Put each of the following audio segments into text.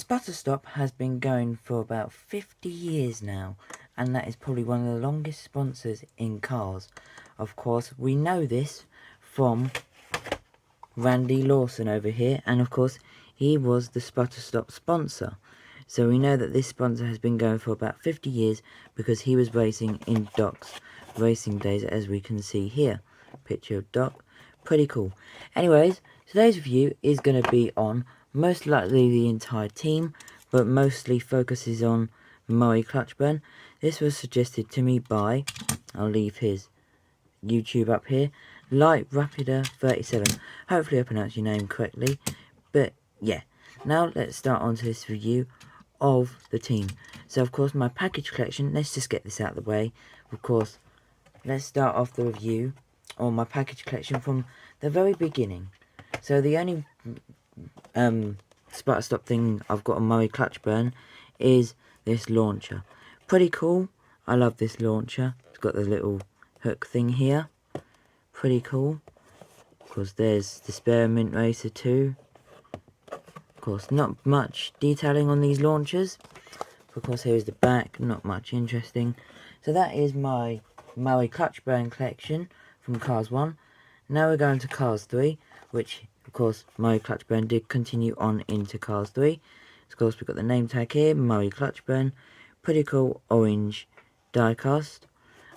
Sputter Stop has been going for about 50 years now, and that is probably one of the longest sponsors in cars. Of course, we know this from Randy Lawson over here, and of course, he was the Sputter Stop sponsor. So we know that this sponsor has been going for about 50 years because he was racing in Doc's racing days, as we can see here. Picture of Doc. Pretty cool. Anyways, today's review is going to be on most likely the entire team, but mostly focuses on Murray Clutchburn. This was suggested to me by, I'll leave his YouTube up here, Light Rapider 37. Hopefully I pronounced your name correctly. But yeah, now let's start on to this review of the team. So of course my package collection, let's just get this out of the way. Of course, let's start off the review on my package collection from the very beginning. So the only Sputter Stop thing I've got on Murray Clutchburn is this launcher. Pretty cool. I love this launcher. It's got the little hook thing here. Pretty cool. Of course, there's the Spearmint Racer 2. Of course, not much detailing on these launchers. Of course, here's the back. Not much interesting. So that is my Murray Clutchburn collection from Cars 1. Now we're going to Cars 3, which, of course, Murray Clutchburn did continue on into Cars 3. Of course, we've got the name tag here, Murray Clutchburn. Pretty cool orange diecast.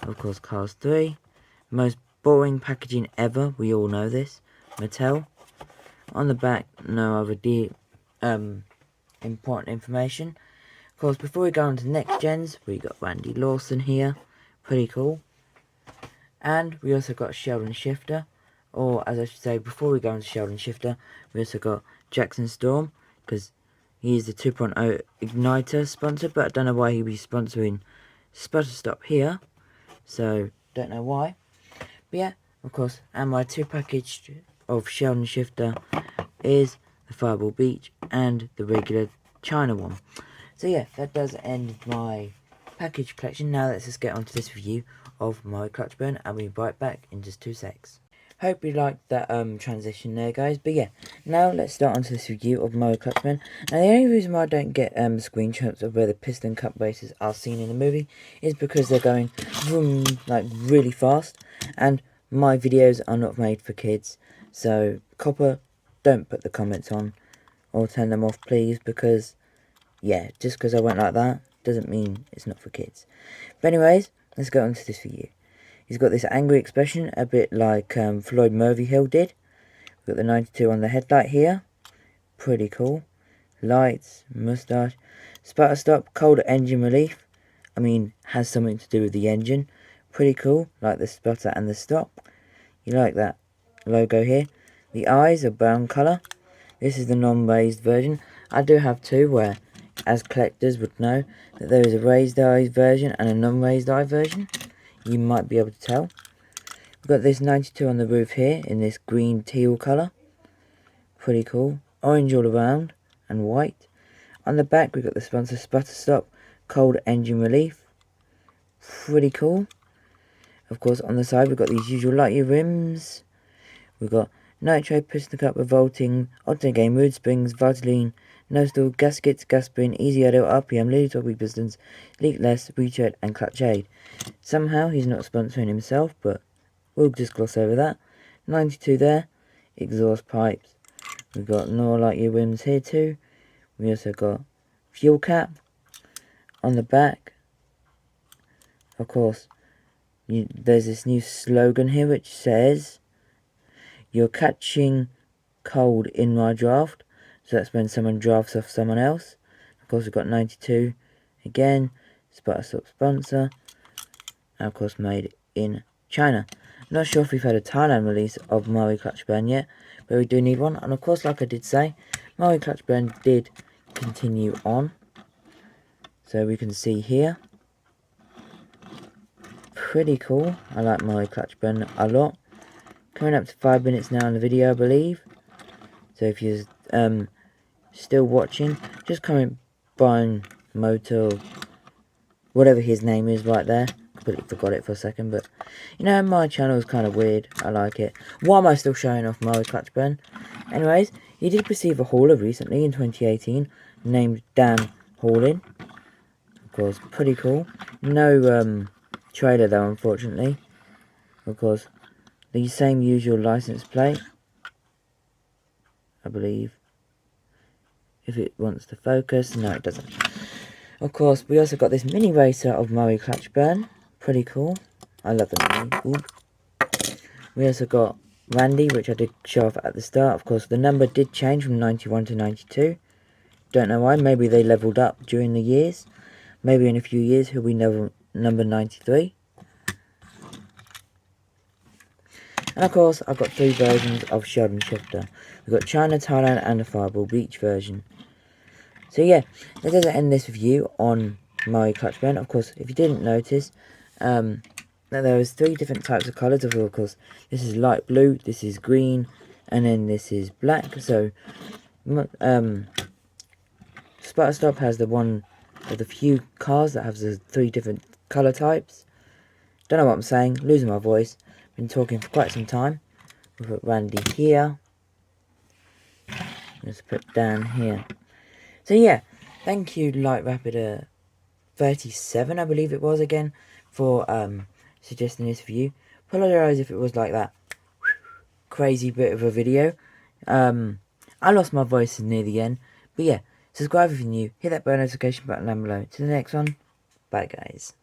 Of course, Cars 3. Most boring packaging ever, we all know this. Mattel. On the back, no other important information. Of course, before we go on to next gens, we got Randy Lawson here. Pretty cool. And we also got Sheldon Shifter. Or, as I should say, before we go into Sheldon Shifter, we also got Jackson Storm, because he is the 2.0 Igniter sponsor, but I don't know why he'd be sponsoring Sputter Stop here. So, don't know why. But yeah, of course, and my 2 package of Sheldon Shifter is the Fireball Beach and the regular China one. So yeah, that does end my package collection. Now let's just get on to this review of Murray Clutchburn, and we'll be right back in just 2 secs. Hope you liked that transition there, guys. But yeah, now let's start on to this review of Murray Clutchburn. Now the only reason why I don't get screenshots of where the Piston Cup Racers are seen in the movie is because they're going vroom, like really fast, and my videos are not made for kids. So Copper, don't put the comments on or turn them off, please, because yeah, just because I went like that doesn't mean it's not for kids. But anyways, let's go on to this review. He's got this angry expression, a bit like Floyd Murphy-Hill did. We've got the 92 on the headlight here. Pretty cool. Lights, moustache. Sputter Stop, cold engine relief. I mean, has something to do with the engine. Pretty cool, like the sputter and the stop. You like that logo here. The eyes are brown colour. This is the non-raised version. I do have 2 where, as collectors would know, that there is a raised eye version and a non-raised eye version. You might be able to tell. We've got this 92 on the roof here in this green teal colour. Pretty cool. Orange all around and white. On the back we've got the sponsor Sputter Stop, cold engine relief. Pretty cool. Of course on the side we've got these usual light year rims. We've got Nitro, Piston Cup, Revolting, Alternate Game, Mood Springs, Vitaline, No Stall, Gaskets, Gas Spin, Easy Idle, RPM, Lily Toppy Pistons, Leak Less, Retread and Clutch Aid. Somehow he's not sponsoring himself, but we'll just gloss over that. 92 there, exhaust pipes. We've got no light year rims here too. We also got fuel cap on the back. Of course, there's this new slogan here which says, "You're catching cold in my draft." So that's when someone drafts off someone else. Of course, we've got 92 again, Sputter Stop sponsor, and of course made in China. I'm not sure if we've had a Thailand release of Murray Clutchburn yet, but we do need one. And of course, like I did say, Murray Clutchburn did continue on. So we can see here. Pretty cool. I like Murray Clutchburn a lot. Coming up to 5 minutes now in the video, I believe. So if you're still watching, just comment Brian Motor, whatever his name is right there. Completely forgot it for a second, but you know, my channel is kind of weird. I like it. Why am I still showing off Murray Clutchburn? Anyways, he did receive a hauler recently in 2018. named Dan Hauling. Of course, pretty cool. No trailer though, unfortunately. Of course, the same usual license plate, I believe. If it wants to focus, no it doesn't. Of course, we also got this mini racer of Murray Clutchburn. Pretty cool. I love the mini. Ooh. We also got Randy, which I did show off at the start. Of course, the number did change from 91 to 92. Don't know why. Maybe they leveled up during the years. Maybe in a few years he'll be number 93. And of course, I've got 3 versions of Sheldon Shifter. We've got China, Thailand, and the Fireball Beach version. So yeah, that does end this review on my Clutchburn. Of course, if you didn't notice, that there was 3 different types of colours. Of course, this is light blue, this is green, and then this is black. So, Sputter Stop has the one of the few cars that have the 3 different colour types. Don't know what I'm saying, losing my voice. Been talking for quite some time. We'll put Randy here. Let's put Dan here. So yeah, thank you Light Rapid 37, I believe it was again, for suggesting this review. Apologise if it was like that crazy bit of a video. I lost my voice near the end. But yeah, subscribe if you're new, hit that bell notification button down below. To the next one, bye guys.